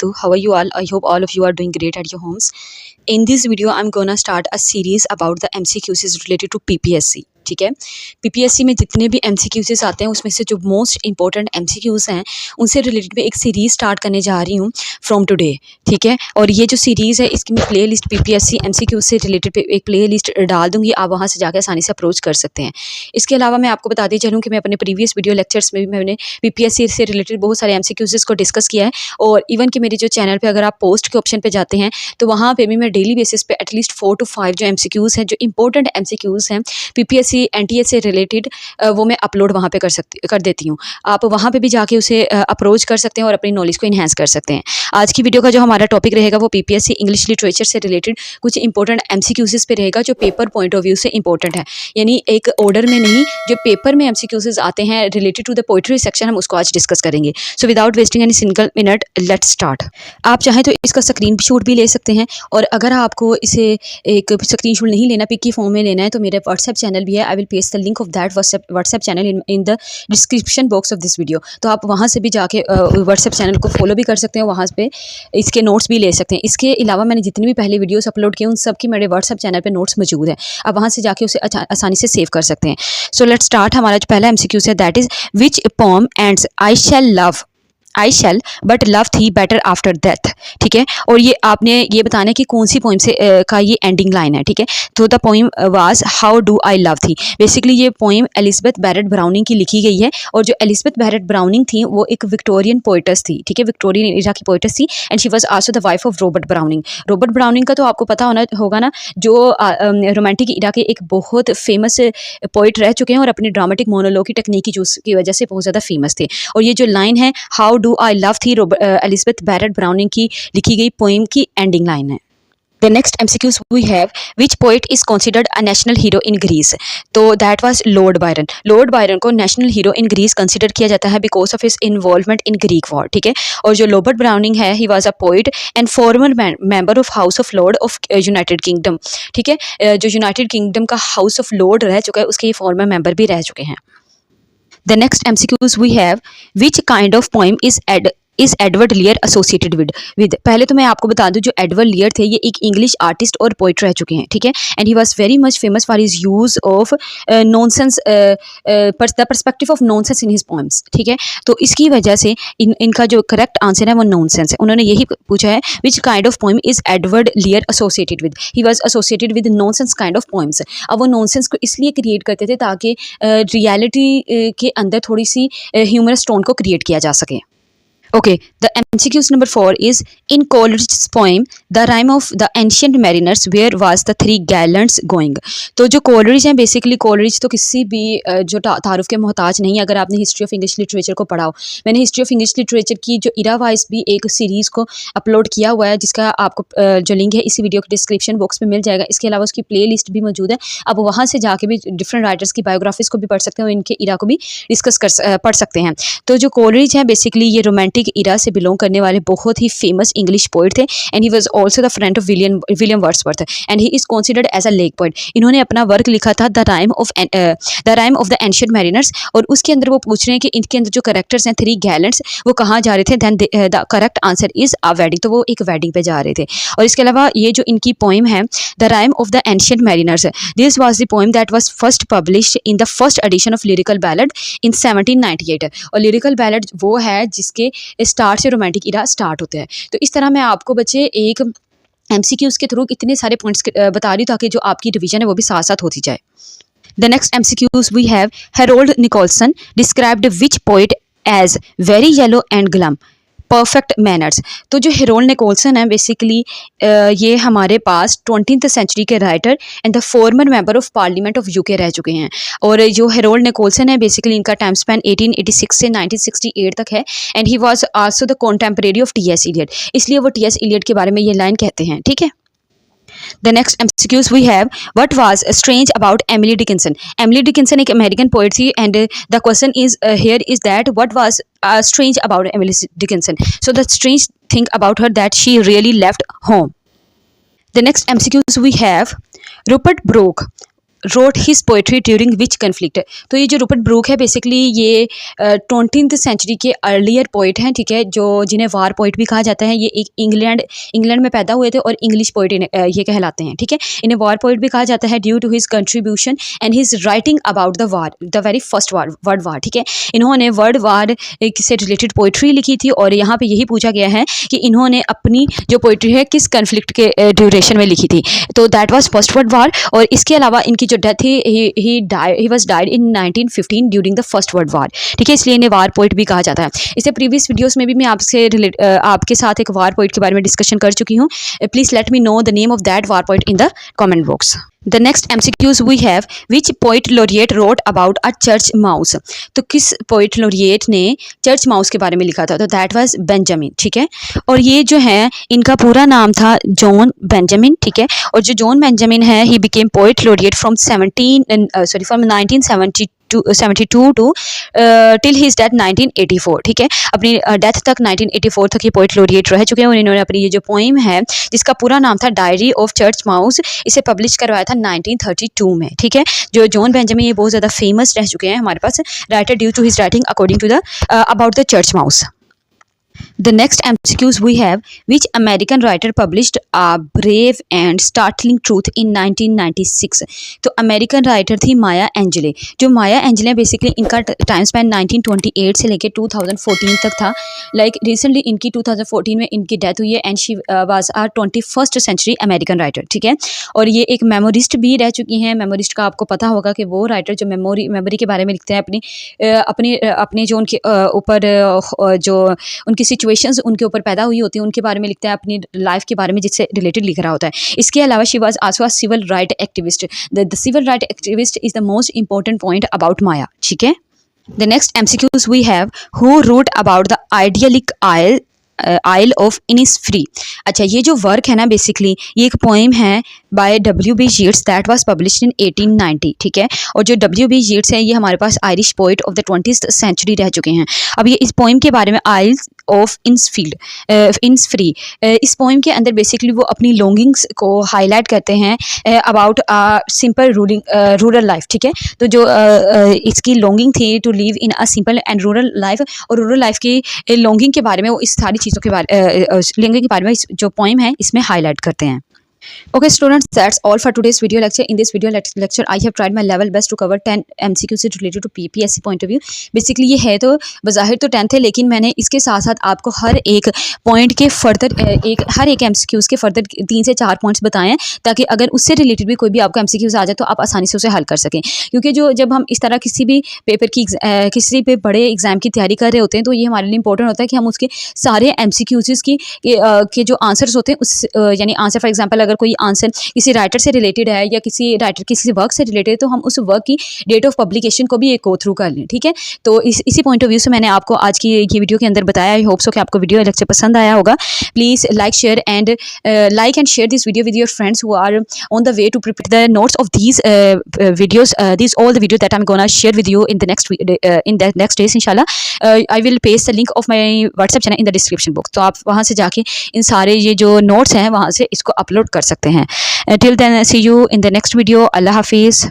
wabarakatuh. How are you all? I hope all of you are doing great at your homes. In this video, I'm gonna start a series about the MCQs related to PPSC. ठीक है, PPSC में जितने भी MCQs आते हैं उसमें से जो मोस्ट इंपॉर्टेंट MCQs हैं उनसे रिलेटेड मैं एक सीरीज़ स्टार्ट करने जा रही हूँ फ्रॉम टुडे। ठीक है, और ये जो सीरीज़ है इसकी मैं प्ले लिस्ट PPSC MCQ से रिलेटेड एक प्ले लिस्ट डाल दूँगी, आप वहाँ से जाकर आसानी से अप्रोच कर सकते हैं। इसके अलावा मैं आपको बताती चलूँ कि मैं अपने प्रीवियस वीडियो लेक्चर्स में भी मैंने PPSC से रिलेटेड बहुत सारे MCQs को डिस्कस किया है, और इवन कि मेरे जो चैनल पे अगर आप पोस्ट के ऑप्शन पे जाते हैं तो वहाँ पे भी मैं डेली बेसिस पे एटलीस्ट 4 to 5 जो MCQs हैं, जो इंपॉर्टेंट MCQs हैं PPSC NTA से रिलेटेड, वो मैं अपलोड वहाँ पे कर देती हूँ। आप वहाँ पे भी जाके उसे अप्रोच कर सकते हैं और अपनी नॉलेज को इन्हेंस कर सकते हैं। आज की वीडियो का जो हमारा टॉपिक रहेगा वो PPSC इंग्लिश लिटरेचर से रिलेटेड कुछ इंपॉर्टेंट MCQs पे रहेगा जो पेपर पॉइंट ऑफ व्यू से इंपॉर्टेंट है, यानी एक ऑर्डर में नहीं, जो पेपर में MCQs आते हैं related to the poetry section, हम उसको आज डिस्कस करेंगे। So without wasting any single minute let's start. आप चाहें तो इसका स्क्रीन शॉट भी ले सकते हैं, और अगर आपको इसे एक स्क्रीन शॉट नहीं लेना, पिक की फॉर्म में लेना है, तो मेरा व्हाट्सएप चैनल भी है। आई will paste the link of that WhatsApp channel in the description box of this video. तो आप वहाँ से भी जाके व्हाट्सएप चैनल को फॉलो भी कर सकते हैं, वहाँ पे इसके नोट्स भी ले सकते हैं। इसके अलावा मैंने जितनी भी पहले वीडियोस अपलोड किए उन सब की मेरे व्हाट्सएप चैनल पे नोट्स मौजूद है, आप वहाँ से जाके उसे आसानी से सेव कर सकते हैं। So let's start. हमारा जो पहला MCQ है that is which poem ends I shall but love thee better after death. ठीक है, और ये आपने ये बताना है कि कौन सी पोइम से का ये एंडिंग लाइन है। ठीक है, तो the poem was how do I love थी। बेसिकली ये पोइम एलिजाबेथ बैरेट ब्राउनिंग की लिखी गई है, और जो एलिजाबेथ बैरेट ब्राउनिंग थी वो एक विक्टोरियन पोइटस थी। ठीक है, विक्टोरियन एरा की पोइटस थी, and she was also the wife of Robert browning. Robert browning का तो आपको पता होगा ना, जो रोमांटिक एरा के एक बहुत फेमस पोइट रह चुके हैं और अपनी ड्रामेटिक मोनोलॉग की टेक्निक की वजह से बहुत ज़्यादा फेमस थे। और ये जो लाइन है हाउ डू आई लव थी एलिजाबेथ बैरेट ब्राउनिंग की लिखी गई पोइम की एंडिंग लाइन है। The next MCQs we have, which poet is considered a national hero in Greece? तो that was Lord Byron. Lord Byron को national hero in Greece consider किया जाता है because of his involvement in Greek war. ठीक है, और जो Robert Browning है, he was a poet and former member of House of Lord of United Kingdom. ठीक है, जो United Kingdom का House of Lord रह चुका है उसके ये former member भी रह चुके हैं। The next MCQs we have, which kind of poem is Edward लियर associated with. पहले तो मैं आपको बता दूं, जो एडवर्ड लियर थे ये एक इंग्लिश आर्टिस्ट और पोइट रह चुके हैं। ठीक है, and he was very much famous for his use of nonsense, the perspective of nonsense in his poems. ठीक है, तो इसकी वजह से इनका जो करेक्ट आंसर है वो नॉनसेंस है। उन्होंने यही पूछा है which kind of poem is Edward लियर associated with. He was associated with nonsense kind of poems. अब वो नॉनसेंस को इसलिए क्रिएट करते थे ताकि रियलिटी के अंदर थोड़ी सी ह्यूमरस टोन को क्रिएट किया जा सके। Okay, the MCQs number 4 is in Coleridge's poem The Rime of the Ancient Mariners where was the three gallants going। तो जो कोलरिज हैं, बेसिकली कोलरिज तो किसी भी जो तारुफ के मोहताज नहीं है। अगर आपने हिस्ट्री ऑफ इंग्लिश लिटरेचर को पढ़ा हो, मैंने हिस्ट्री ऑफ इंग्लिश लिटरेचर की जो इरा वाइज भी एक सीरीज़ को अपलोड किया हुआ है, जिसका आपको जो लिंक है इसी वीडियो के डिस्क्रिप्शन बॉक्स में मिल जाएगा। इसके अलावा उसकी प्ले लिस्ट भी मौजूद है, आप वहाँ से जाके भी डिफरेंट राइटर्स की बायोग्राफीज़ को भी पढ़ सकते हैं और इनके इरा को भी डिस्कस पढ़ सकते हैं। तो जो कोलरिज हैं बेसिकली ये रोमांटिक इरा से बिलोंग करने वाले बहुत ही फेमस इंग्लिश पोइट थे, and he was also the friend of William Wordsworth, and he is considered as a lake poet. इन्होंने अपना वर्क लिखा था the rime of the ancient mariners, और उसके अंदर वो पूछ रहे हैं कि इनके अंदर जो कैरेक्टर्स हैं थ्री गैलेंट्स, वो कहाँ जा रहे थे। Then the correct answer is a wedding, तो वो एक वेडिंग पे जा रहे थे। और इसके अलावा ये जो इनकी पोइम है the rime of the ancient mariners, this was the poem that was first published in the first edition of lyrical ballad in 1798। और लिरिकल बैलेड वो है जिसके स्टार्ट से रोमांटिक इरा स्टार्ट होता है। तो इस तरह मैं आपको बच्चे एक MCQs के थ्रू इतने सारे पॉइंट्स बता रही हूँ ताकि जो आपकी रिवीजन है वो भी साथ साथ होती जाए। The next MCQs we have, Harold Nicolson described which poet as very yellow and glum, perfect manners. तो जो हेरोल्ड निकोलसन है बेसिकली ये हमारे पास 20th सेंचुरी के writer and the former member of parliament of UK रह चुके हैं। और जो हेरोल्ड निकोलसन है बेसिकली इनका टाइम स्पैन 1886 से 1968 तक है, and he was also the contemporary of T S. Eliot, इसलिए वो टी.एस. इलियट के बारे में ये लाइन कहते हैं। ठीक है, The next MCQs we have, what was strange about Emily Dickinson? Emily Dickinson एक अमेरिकन पोइट थी, and the question is here is that what was strange about Emily Dickinson? So the strange thing about her that she really left home. The next MCQs we have, Rupert Brooke road his poetry during which conflict. तो ये जो Rupert Brooke है basically ये 20th century के earlier poet हैं, ठीक है, जो जिन्हें वार पोइट भी कहा जाता है। ये एक इंग्लैंड में पैदा हुए थे और इंग्लिश पोइट ये कहलाते हैं, ठीक है। इन्हें वार पोइट भी कहा जाता है due to his contribution and his writing about the war, the very first war, world war, ठीक है। इन्होंने वर्ल्ड वार से रिलेटेड पोइट्री लिखी थी और यहाँ पे यही पूछा गया है कि इन्होंने अपनी जो पोइट्री है किस कन्फ्लिक्ट के ड्यूरेशन में लिखी थी। तो that was first world war. और इसके अलावा इनकी जो डेथ थी he was died in 1915 during the first world war, ठीक है, इसलिए इन्हें वार पोइट भी कहा जाता है। इससे प्रीवियस वीडियोस में भी मैं आपके साथ एक वार पोइट के बारे में डिस्कशन कर चुकी हूँ। Please let me know the name of that war poet in the comment box. The next MCQs we have, which poet laureate wrote about a church mouse? तो किस poet laureate ने church mouse के बारे में लिखा था? तो that was Benjamin, ठीक है। और ये जो है इनका पूरा नाम था जॉन बेंजामिन, ठीक है। और जो जॉन बेंजामिन है he became poet laureate from 1972 to till his death 1984, ठीक है। अपनी डेथ तक 1984 तक ये पोइट लोरिएट रह चुके हैं और इन्होंने अपनी ये जो पोइम है जिसका पूरा नाम था डायरी ऑफ चर्च माउस, इसे पब्लिश करवाया था 1932 में, ठीक है। जो जॉन बेंजामिन ये बहुत ज़्यादा फेमस रह चुके हैं हमारे पास, writer due to his writing according to the about the church mouse. The next MCQs we have, which American writer published a brave and startling truth in 1996? तो अमेरिकन राइटर थी माया एंजेले। जो माया एंजेले बेसिकली इनका time span 1928 से लेकर 2014 तक था। Like recently इनकी 2014 में इनकी डेथ हुई है and she was a 21st century American writer, ठीक है। और ये एक मेमोरिस्ट भी रह चुकी हैं। मेमोरिस्ट का आपको पता होगा कि वो राइटर जो मेमोरी के बारे में लिखते हैं अपनी जो उनके ऊपर जो उनकी सिचुएशंस उनके ऊपर पैदा हुई होती हैं उनके बारे में लिखता है, अपनी लाइफ के बारे में जिससे रिलेटेड लिख रहा होता है। इसके अलावा she was also a civil right activist. The civil right activist is the most important point about Maya, ठीक है। The next MCQs we have, who wrote about the idyllic isle of Innisfree. अच्छा, ये जो work है ना basically ये एक poem है by W.B. Yeats that was published in 1890, ठीक है। और जो W.B. Yeats है ये हमारे पास Irish poet of the 20th century रह चुके हैं। अब ये इस पोइम के बारे में आइल्स ऑफ इनिसफ्री, इस पोइम के अंदर बेसिकली वो अपनी लॉन्गिंग्स को हाईलाइट करते हैं अबाउट सिंपल रूरल लाइफ, ठीक है। तो जो इसकी लॉन्गिंग थी to live in a simple and rural life, और रूरल लाइफ की लॉन्गिंग के बारे में वो इस सारी चीज़ों के बारे में जो पोइम है इसमें हाईलाइट करते हैं। Okay students, that's all for today's video lecture. In this video lecture I have tried my level best to cover 10 MCQs related to PPSC point of view. Basically ये है तो बज़ाहिर तो 10th है, लेकिन मैंने इसके साथ साथ आपको हर एक पॉइंट के फर्दर हर एक MCQs के फर्दर 3 से 4 पॉइंट्स बताए हैं, ताकि अगर उससे रिलेटेड भी कोई भी आपको MCQs आ जाए तो आप आसानी से उसे हल कर सकें। क्योंकि जब हम इस तरह किसी भी पेपर की किसी भी बड़े एग्जाम की तैयारी कर रहे होते हैं तो ये हमारे लिए इंपॉर्टेंट होता है कि हम उसके सारे MCQs के जो आंसर्स होते हैं उस यानी आंसर फॉर एग्जाम्पल अगर कोई आंसर किसी राइटर से रिलेटेड है या किसी राइटर किसी वर्क से रिलेटेड है तो हम उस वर्क की डेट ऑफ पब्लिकेशन को भी एक गो थ्रू कर लें, ठीक है। तो इसी पॉइंट ऑफ व्यू से मैंने आपको आज की ये वीडियो के अंदर बताया। आई होप सो कि आपको वीडियो लेक्चर पसंद आया होगा। Please like and share this video with your friends who are on the way to prepare the notes of these videos, these all the video that I am gonna share with you in the next days इंशाल्लाह। I will paste the link of my WhatsApp channel in the description box. तो आप वहाँ से जाके इन सारे ये जो notes हैं वहाँ से इसको अपलोड कर सकते हैं। Till then, see you in the next video. Allah Hafiz.